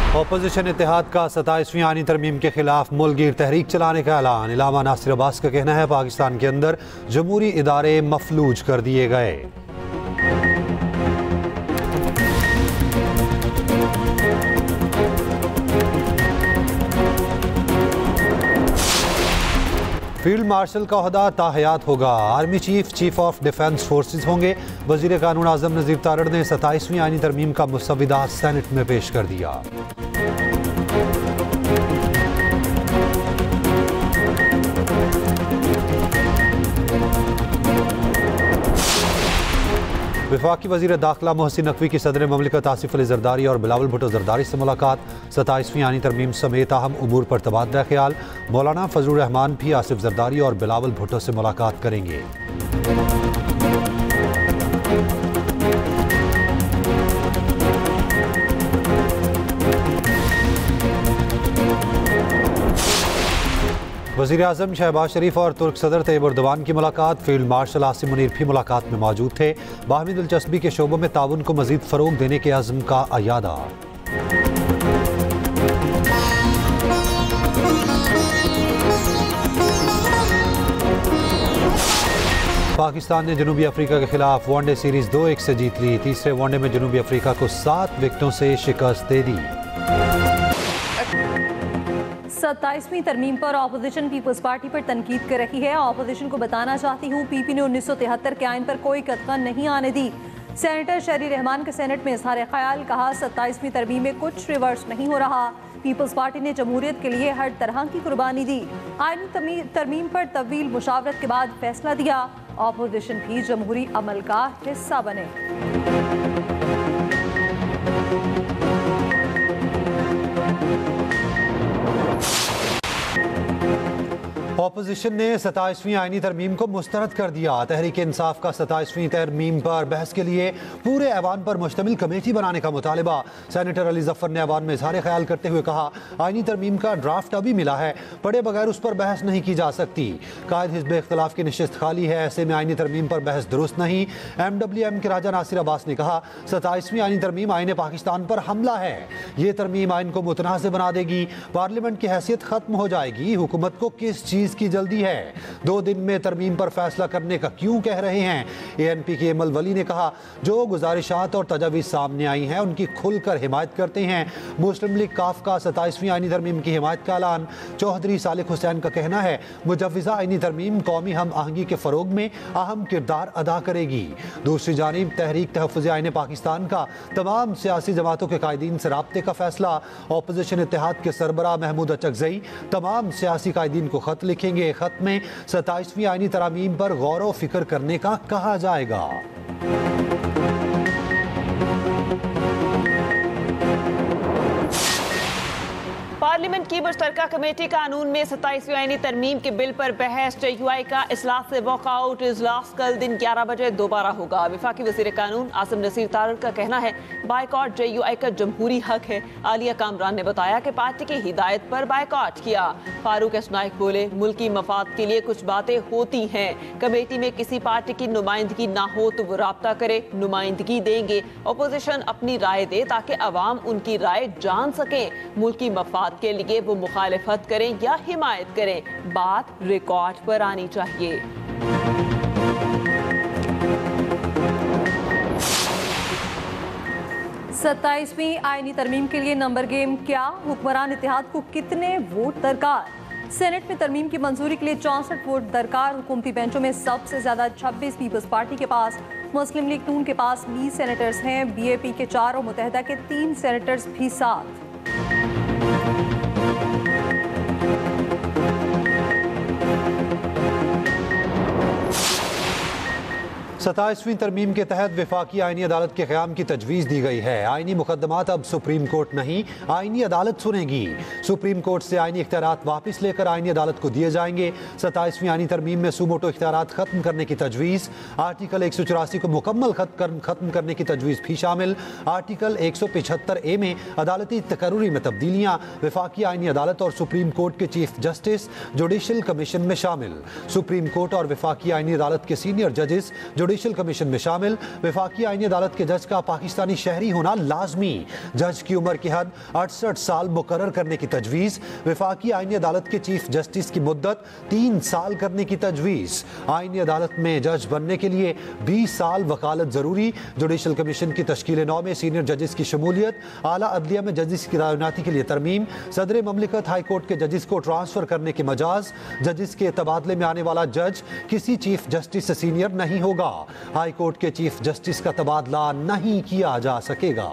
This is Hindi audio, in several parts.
अपोजिशन इत्तेहाद का 27वीं आईनी तरमीम के खिलाफ मुल्कगीर तहरीक चलाने का ऐलान। इलामा नासिर अब्बास का कहना है पाकिस्तान के अंदर जमहूरी इदारे मफलूज कर दिए गए। फील्ड मार्शल का ओहदा ताहयात होगा। Army chief chief of defence forces होंगे। वजीर कानून आजम नज़ीर तारड़ ने 27वीं आईनी तरमीम का मुसव्विदा सेनेट में पेश कर दिया। वफाकी वज़ीर दाखिला मोहसिन नकवी की सदर ममलिकत आसिफ अली जरदारी और बिलावल भुट्टो जरदारी से मुलाकात। 27वीं आईनी तरमीम समेत अहम उमूर पर तबादला ख्याल। मौलाना फजलुर रहमान भी आसिफ जरदारी और बिलावल भुट्टो से मुलाकात करेंगे। वज़ीर आज़म शहबाज शरीफ और तुर्क सदर तैयब एर्दोगान की मुलाकात। फील्ड मार्शल आसिम मुनीर भी मुलाकात में मौजूद थे। बाहमी दिलचस्पी के शोबों में ताउन को मज़ीद फ़रोग़ देने के अज़्म का अयादा। पाकिस्तान ने जनूबी अफ्रीका के खिलाफ वनडे सीरीज़ 2-1 से जीत ली। तीसरे वनडे में जनूबी अफ्रीका को 7 विकेटों से शिकस्त दे दी। 27वीं तरमीम पर अपोजिशन पीपल्स पार्टी पर तनकीद कर रही है। अपोजिशन को बताना चाहती हूँ पीपी ने 1973 के आइन पर कोई कतगन नहीं आने दी। सेनेटर शहरी रहमान के सेनेट में इजहार ख्याल, कहा 27वीं तरमीम में कुछ रिवर्स नहीं हो रहा। पीपल्स पार्टी ने जमहूरियत के लिए हर तरह की कुर्बानी दी। आईनी तरमीम पर तवील मुशावरत के बाद फैसला दिया। अपोजिशन भी जमहूरी अमल का हिस्सा बने। अपोजिशन ने 27वीं आईनी तरमीम को मुस्तरद कर दिया। तहरीक इंसाफ का 27वीं तरमीम पर बहस के लिए पूरे ऐवान पर मुश्तमिल कमेटी बनाने का मुतालबा। सेनेटर अली जफर ने ऐवान में इजहार ख्याल करते हुए कहा, आईनी तरमीम का ड्राफ्ट अभी मिला है, पढ़े बगैर उस पर बहस नहीं की जा सकती। कायद हिज़्ब इख्तिलाफ की नशिस्त खाली है, ऐसे में आईनी तरमीम पर बहस दुरुस्त नहीं। MWM के राजा नासिर अब्बास ने कहा, 27वीं आईनी तरमीम आईन पाकिस्तान पर हमला है। ये तरमीम आइन को मुतनाज़ बना देगी, पार्लियामेंट की हैसियत खत्म हो जाएगी। हुकूमत को किस चीज़ की जल्दी है? 2 दिन में तरमीम पर फैसला करने का क्यों कह रहे हैं? ANP के एमल वली ने कहा, जो गुजारिशात और तजावीज़ सामने आई हैं उनकी खुलकर हिमायत करते हैं। मुस्लिम लीग काफ का 27वीं आईनी तरमीम की हिमायत का ऐलान। चौधरी सालिक हुसैन का कहना है, मुजव्विज़ा आईनी तरमीम कौमी हम आहंगी के फ़रोग में अहम किरदार अदा करेगी। दूसरी जानिब तहरीक तहफ़्फ़ुज़ आईन पाकिस्तान का तमाम सियासी जमातों के कायदीन से राब्ते का फैसला। अपोजिशन इत्तेहाद के सरबराह महमूद अचकज़ई तमाम सियासी कायदीन को खत लिखेंगे। खत में 27वीं आईनी तरमीम पर गौर व फिक्र करने का कहा जाएगा। पार्लियामेंट की मुश्तरका कमेटी कानून में 27वीं आईनी तरमीम के बिल पर बहस। JUI का इजलास से वॉकआउट। इजलास कल दिन 11 बजे दोबारा होगा। वफाकी वज़ीर कानून आसिम नज़ीर तारड़ का कहना है, बायकॉट JUI का जमहूरी हक है। आलिया कामरान ने बताया कि पार्टी की हिदायत पर बायकॉट किया। फारूक एस नाइक बोले, मुल्की मफाद के लिए कुछ बातें होती हैं। कमेटी में किसी पार्टी की नुमाइंदगी ना हो तो वो राब्ता करे, नुमाइंदगी देंगे। अपोजिशन अपनी राय दे ताकि अवाम उनकी राय जान सकें। मुल्की मफाद के लिए वो मुखालिफत करें या हिमायत करें, बात रिकॉर्ड पर आनी चाहिए। सत्ताईसवीं आईनी तरमीम के लिए नंबर गेम क्या? हुक्मरान इत्तेहाद को कितने वोट दरकार? सेनेट में तरमीम की मंजूरी के लिए 64 वोट दरकार। हुकूमती बेंचों में सबसे ज्यादा 26 पीपल्स पार्टी के पास, मुस्लिम लीग नून के पास 20 सेनेटर्स हैं, BAP के 4 और मुत्तहदा के 3 सेनेटर्स भी साथ। 27वीं तरमीम के तहत वफाकी आईनी अदालत के क़याम की तजवीज़ दी गई है। आईनी मुकदमात अब सुप्रीम कोर्ट नहीं, आईनी अदालत सुनेगी। सुप्रीम कोर्ट से आईनी इख्तियारात वापस लेकर आईनी अदालत को दिए जाएंगे। 27वीं आईनी तरमीम में सुमोटो इख्तियारात खत्म करने की तजवीज़। आर्टिकल 184 को मुकम्मल खत्म करने की तजवीज़ भी शामिल। आर्टिकल 175A में अदालती तकर्रुरी में तब्दीलियाँ। वफाकी आईनी अदालत और सुप्रीम कोर्ट के चीफ जस्टिस जुडिशल कमीशन में शामिल। सुप्रीम कोर्ट और वफाकी आईनी अदालत के सीनियर जजेस जुडिशल जुडिशल कमीशन में शामिल। वफाकी आईनी अदालत के जज का पाकिस्तानी शहरी होना लाजमी। जज की उम्र की हद 68 साल मुकर्रर करने की तजवीज़। वफाकी आईनी अदालत के चीफ जस्टिस की मुद्दत 3 साल करने की तजवीज़। आईनी अदालत में जज बनने के लिए 20 साल वकालत जरूरी। जुडिशल कमीशन की तश्कील 9 में सीनियर जजेस की शमूलियत। आला अदलिया में जजेस की तैनाती के लिए तरमीम। सदर ममलिकत हाई कोर्ट के जजेस को ट्रांसफर करने के मजाज। जजेस के तबादले में आने वाला जज किसी चीफ जस्टिस से सीनियर नहीं होगा। हाई कोर्ट के चीफ जस्टिस का तबादला नहीं किया जा सकेगा।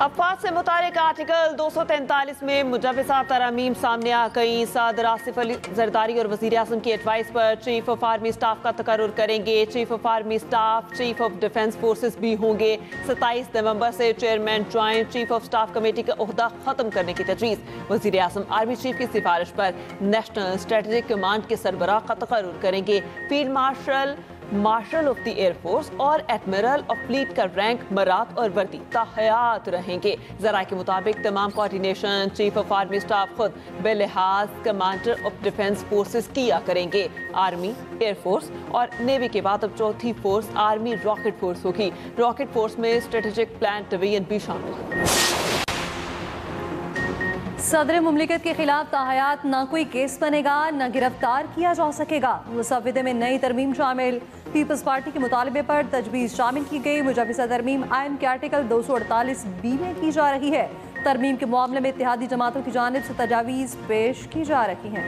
अफवाज से मुतालिक आर्टिकल 243 में मुजव्वज़ा तरमीम सामने आ गई। सदर आसिफ अली जरदारी और वज़ीर आज़म की एडवाइस पर चीफ ऑफ आर्मी स्टाफ का तकर्रुर करेंगे। Chief of army staff chief of defence forces भी होंगे। 27 नवंबर से chairman joint chief of staff committee का ओहदा खत्म करने की तजवीज़। वज़ीर आज़म आर्मी चीफ की सिफारिश पर नेशनल स्ट्रेटेजिक कमांड के सरबराह का तकर्रुर करेंगे। Field marshal of the air force और एडमिरल ऑफ फ्लीट का रैंक, मरात और वर्दी ताहयात रहेंगे। ज़राए के मुताबिक तमाम coordination chief of army staff खुद बेलिहाज कमांडर ऑफ डिफेंस फोर्सेस किया करेंगे। आर्मी, एयरफोर्स और नेवी के बाद अब चौथी फोर्स आर्मी रॉकेट फोर्स होगी। रॉकेट फोर्स में स्ट्रेटेजिक प्लान डिवीजन भी शामिल है। सदर मुमलिकत के खिलाफ ताहयात न कोई केस बनेगा न गिरफ्तार किया जा सकेगा। मुसव्विदे में नई तरमीम शामिल। पीपल्स पार्टी के मुतालबे पर तजवीज़ शामिल की गई। मुजव्वज़ा तरमीम आइन के आर्टिकल 248B में की जा रही है। तरमीम के मामले में इत्तेहादी जमातों की जानिब से तजावीज़ पेश की जा रही हैं।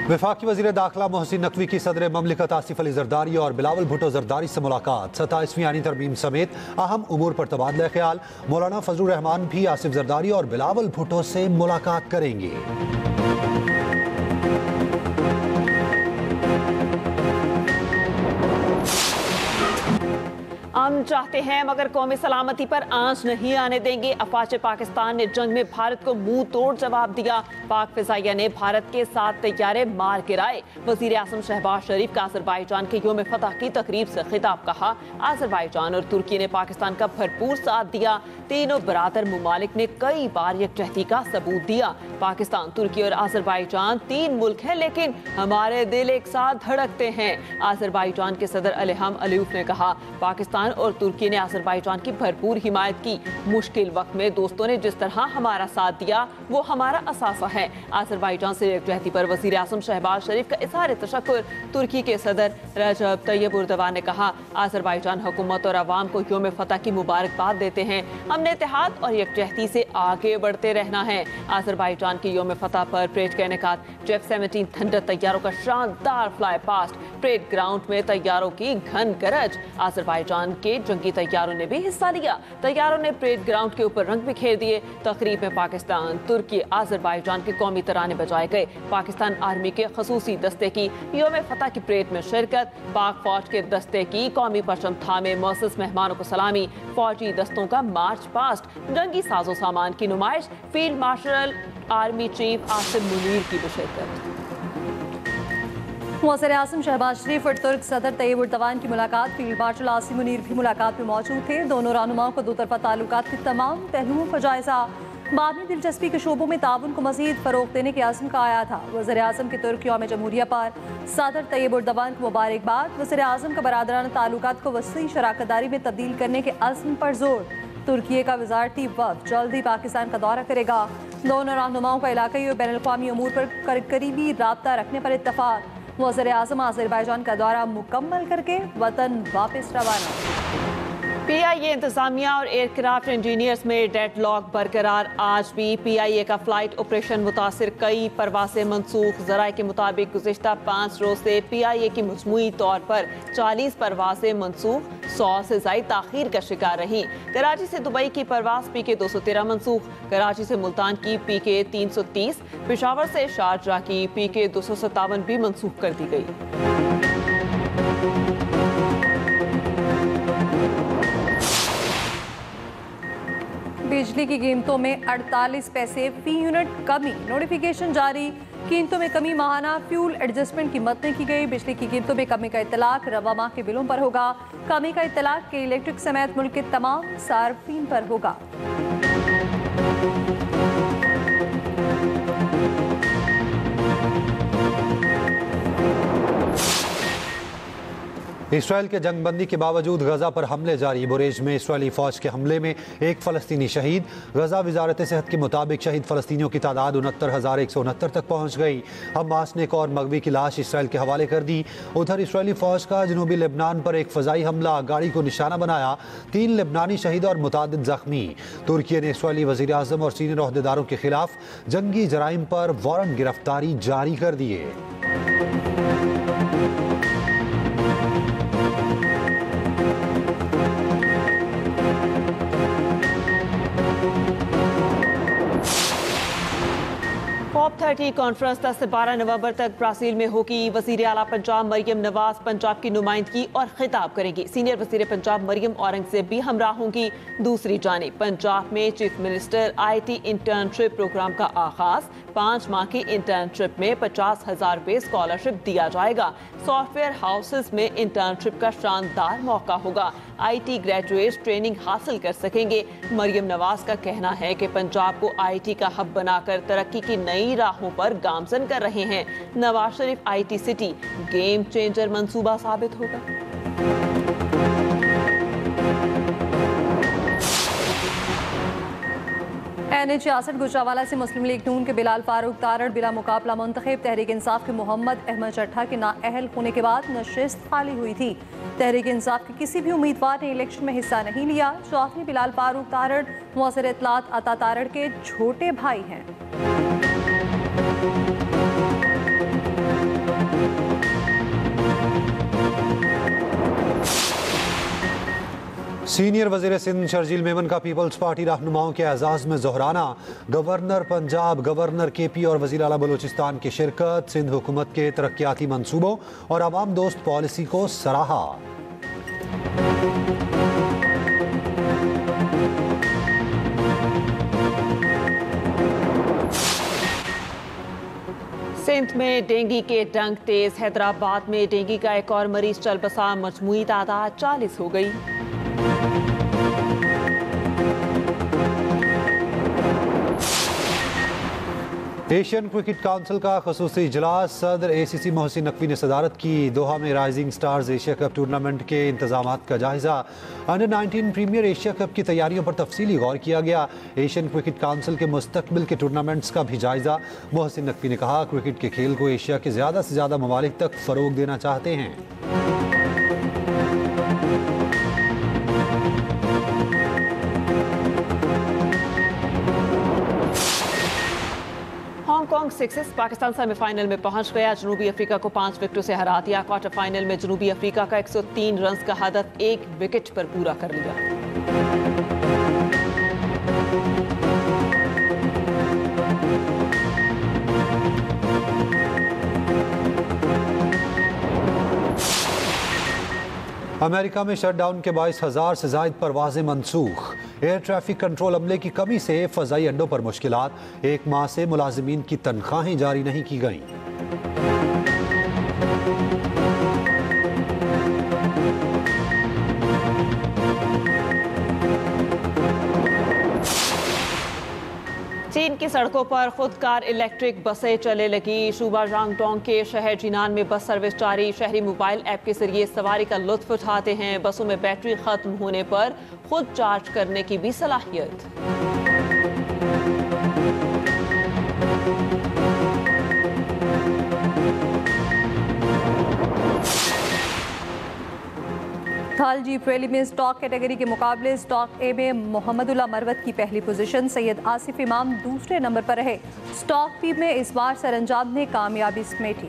वफाकी वज़ीर दाखिला मोहसिन नकवी की सदर ममलिकत आसिफ अली जरदारी और बिलावल भुट्टो जरदारी से मुलाकात। 27वीं आईनी तरमीम समेत अहम उमूर पर तबादला ख्याल। मौलाना फजलुर रहमान भी आसिफ जरदारी और बिलावल भुट्टो से मुलाकात करेंगे। हम चाहते हैं मगर कौमी सलामती पर आंच नहीं आने देंगे। अफवाज पाकिस्तान ने जंग में भारत को मुंह तोड़ जवाब दिया। पाक फिजाइया ने भारत के 7 तैयारे मार गिराए। वजीर आज़म शहबाज शरीफ का आज़रबाईजान के यौम फतह की तकरीब से खिताब। कहा, आज़रबाईजान और तुर्की ने पाकिस्तान का भरपूर साथ दिया। तीनों बरादर मुमालिक ने कई बार यकजहती का सबूत दिया। पाकिस्तान, तुर्की और आज़रबाईजान 3 मुल्क हैं, लेकिन हमारे दिल एक साथ धड़कते हैं। आज़रबाईजान के सदर अलहम अलीफ ने कहा, पाकिस्तान और तुर्की ने आज़रबाईजान की भरपूर हिमायत की। मुश्किल वक्त में दोस्तों ने जिस तरह हमारा साथ दिया वो हमारा असासा है। आज़रबाईजान से यकजहती पर वज़ीर आज़म शहबाज शरीफ का इज़हार तशक्कुर। तुर्की के सदर रजब तैयब एर्दोगान ने कहा, आज़रबाईजान हुकूमत और अवाम को यौम फतह की मुबारकबाद देते हैं। हमने इत्तेहाद और यकजहती से आगे बढ़ते रहना है। आज़रबाईजान की यौम फतह पर परेड के इनेकाद। F-17 थंडर तैयारों का शानदार फ्लाई पास्ट। परेड ग्राउंड में तैयारों की घन गरज। आज़रबाईजान के जंगी तैयारों ने भी हिस्सा लिया। तैयारों ने परेड ग्राउंड के ऊपर रंग बिखेर दिए। तकरीब में पाकिस्तान, तुर्की, आज़रबाईजान के कौमी तराने बजाए गए। पाकिस्तान आर्मी के खसूसी दस्ते की यौम फतह की परेड में शिरकत। पाक फौज के दस्ते की कौमी परचम थामे मुअज़्ज़ज़ मेहमानों को सलामी। फौजी दस्तों का मार्च पास्ट। जंगी साजो सामान की नुमाइश। Field marshal army chief Asim Munir की भी शिरकत। वज़ीर आज़म शहबाज शरीफ और तुर्क सदर तैयब एर्दोगान की मुलाकात। फील्ड मार्शल आसिम मुनीर भी मुलाकात में मौजूद थे। दोनों रहनुमाओं को दोतरफा ताल्लुकात के तमाम पहलुओं का जायजा। बामी दिलचस्पी के शोबों में ताउन को मज़ीद फ़रोग़ देने के आज़म का आया था। वज़ीर आज़म के तुर्क यौम जमहूरिया पर सदर तैयब एर्दोगान को मुबारकबाद। वज़ीर आज़म का बरादराना ताल्लुकात को वसी शराकतदारी में तब्दील करने के अज़्म पर जोर। तुर्की का वज़ारती वफ़द जल्द ही पाकिस्तान का दौरा करेगा। दोनों रहनुमाओं का इलाक़ाई और बैनुल-अक़वामी उमूर पर करीबी राब्ता रखने पर इत्तफ़ाक़। वज़ीर आज़म आज़रबाईजान का दौरा मुकम्मल करके वतन वापस रवाना। PIA इंतजामिया और एयरक्राफ्ट इंजीनियर्स में डेडलॉक बरकरार। आज भी PIA का फ्लाइट ऑपरेशन मुतासिर। कई परवासें मनसूख। ज़राए के मुताबिक गुज़िश्ता 5 रोज से PIA की मजमूई तौर पर 40 परवासें मनसूख, 100 से ज़ायद ताख़ीर का शिकार रही। कराची से दुबई की परवास PK 213 मनसूख। कराची से मुल्तान की PK 330, पेशावर से शारजाह की PK 257 भी मनसूख कर दी गई। बिजली की कीमतों में 48 पैसे फी यूनिट कमी, नोटिफिकेशन जारी। कीमतों में कमी, माहाना फ्यूल एडजस्टमेंट की मत की गई। बिजली की कीमतों में कमी का इतलाक रवा माह के बिलों पर होगा। कमी का इतलाक के इलेक्ट्रिक समेत मुल्क के तमाम सार्फिन पर होगा। इसराइल के जंगबंदी के बावजूद गजा पर हमले जारी। बुरेज में इसराइली फौज के हमले में एक फ़लस्तीनी शहीद। गजा वजारत सेहत के मुताबिक शहीद फ़लस्तीनियों की तादाद 69,169 तक पहुँच गई। हमास ने एक और मगवी की लाश इसराइल के हवाले कर दी। उधर इसराइली फौज का जनूबी लेबनान पर एक फ़ज़ाई हमला, गाड़ी को निशाना बनाया। 3 लेबनानी शहीद और मुतादिद जख्मी। तुर्की ने इसराइली वज़ीर आज़म और सीनियर ओहदेदारों के खिलाफ जंगी जराइम पर वारंट गिरफ्तारी जारी कर दिए। COP30 कॉन्फ्रेंस 10 से 12 नवंबर तक ब्राजील में होगी। वजीर आला पंजाब मरियम नवाज पंजाब की नुमाइंदगी और खिताब करेंगी। सीनियर वजीर पंजाब मरियम औरंगजेब भी हमरा होंगी। दूसरी जानिब पंजाब में chief minister IT internship programme का आगाज। 5 माह की इंटर्नशिप में 50,000 रुपये स्कॉलरशिप दिया जाएगा। सॉफ्टवेयर हाउसेज में इंटर्नशिप का शानदार मौका होगा। IT ग्रेजुएट ट्रेनिंग हासिल कर सकेंगे। मरियम नवाज का कहना है कि पंजाब को IT का हब बनाकर तरक्की की नई राहों पर गामजन कर रहे हैं। Nawaz Sharif IT city game changer मंसूबा साबित होगा। NH-66 गुजरावाला से मुस्लिम लीग नून के बिलाल फारूक तारड़ बिला मुकाबला मुंतखब। तहरीक इंसाफ के मोहम्मद अहमद चट्ठा के नाअहल होने के बाद नशिस्त खाली हुई थी। तहरीक इंसाफ के किसी भी उम्मीदवार ने इलेक्शन में हिस्सा नहीं लिया। चौधरी बिलाल फारूक तारड़ मुअस्सिर इत्तलात अता तारड़ के छोटे भाई हैं। सीनियर वज़ीर सिंध शर्जील मेमन का पीपल्स पार्टी रहनुमाओं के एजाज़ में जोहराना। गवर्नर पंजाब, गवर्नर KP और वज़ीर आला बलूचिस्तान की शिरकत। सिंध हुकूमत के तरक्याती मंसूबों और आवाम दोस्त पॉलिसी को सराहा। सिंध में डेंगू के डंक तेज। हैदराबाद में डेंगू का एक और मरीज चल बसा। मजमूई तादाद 40 हो गई। एशियन क्रिकेट काउंसिल का खसूसी इजलास। सदर ACC मोहसिन नकवी ने सदारत की। दोहा में rising stars Asia cup tournament के इंतजामात का जायजा। अंडर 19 प्रीमियर एशिया कप की तैयारियों पर तफसीली गौर किया गया। एशियन क्रिकेट काउंसिल के मुस्तकबिल के टूर्नामेंट्स का भी जायजा। मोहसिन नकवी ने कहा, क्रिकेट के खेल को एशिया के ज़्यादा से ज़्यादा ममालिक तक फ़रोग देना चाहते हैं। हांगकांग सिक्सेस पाकिस्तान सेमीफाइनल में पहुंच गया। जनूबी अफ्रीका को 5 विकेटों से हरा दिया। क्वार्टर फाइनल में जनूबी अफ्रीका का 103 रन का हदफ 1 विकेट पर पूरा कर लिया। अमेरिका में शटडाउन के 22,000 से जायद परवाजें मनसूख। एयर ट्रैफिक कंट्रोल अमले की कमी से फ़ज़ाई अड्डों पर मुश्किलात। 1 माह से मुलाजिमीन की तनख्वाहें जारी नहीं की गईं। चीन की सड़कों पर खुदकार इलेक्ट्रिक बसें चले लगी। सूबा जांगडोंग के शहर जिनान में बस सर्विस जारी। शहरी मोबाइल ऐप के जरिए सवारी का लुत्फ उठाते हैं। बसों में बैटरी खत्म होने पर खुद चार्ज करने की भी सलाहियत। थाल जीप रैली में स्टॉक कैटेगरी के मुकाबले स्टॉक ए में मोहम्मदुल्लाह मरवत की पहली पोजीशन, सैयद आसिफ इमाम दूसरे नंबर पर रहे। स्टॉक बी में इस बार सरंजाम ने कामयाबी समेटी।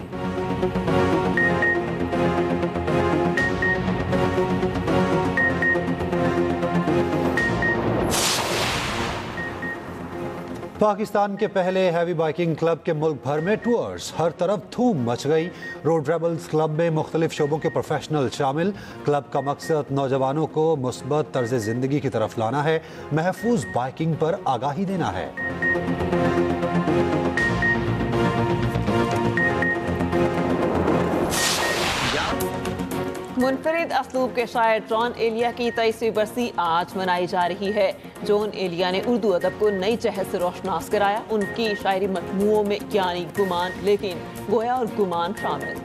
पाकिस्तान के पहले हैवी बाइकिंग क्लब के मुल्क भर में टूर्स, हर तरफ धूम मच गई। रोड रेबल्स क्लब में मुख्तलिफ शोबों के प्रोफेशनल शामिल। क्लब का मकसद नौजवानों को मुस्बत तर्ज जिंदगी की तरफ लाना है, महफूज बाइकिंग पर आगाही देना है। मुनफरिद असलूब के शायर जॉन एलिया की 23वीं बरसी आज मनाई जा रही है। जॉन एलिया ने उर्दू अदब को नई जहत से रोशनास कराया। उनकी शायरी मजमूओं में यानी गुमान, लेकिन गोया और गुमान शामिल।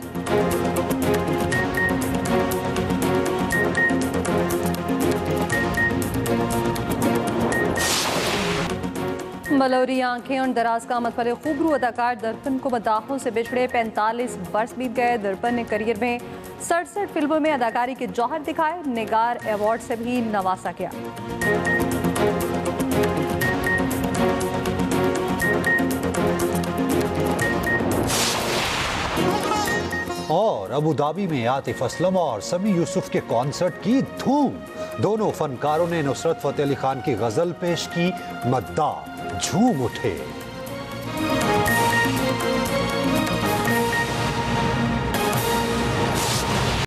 बलौरी आंखें और दराज कामत वाले खूबरू अदाकार दर्पण को मदाहों से बिछड़े 45 बरस बीत गए। दर्पण ने करियर में 67 फिल्मों में अदाकारी के जौहर दिखाए। निगार अवार्ड से भी नवाजा गया। और अबू धाबी में आतिफ असलम और समी यूसुफ के कॉन्सर्ट की धूम। दोनों फनकारों ने नुसरत फतेह अली खान की गजल पेश की। मद्दाह झूम उठे।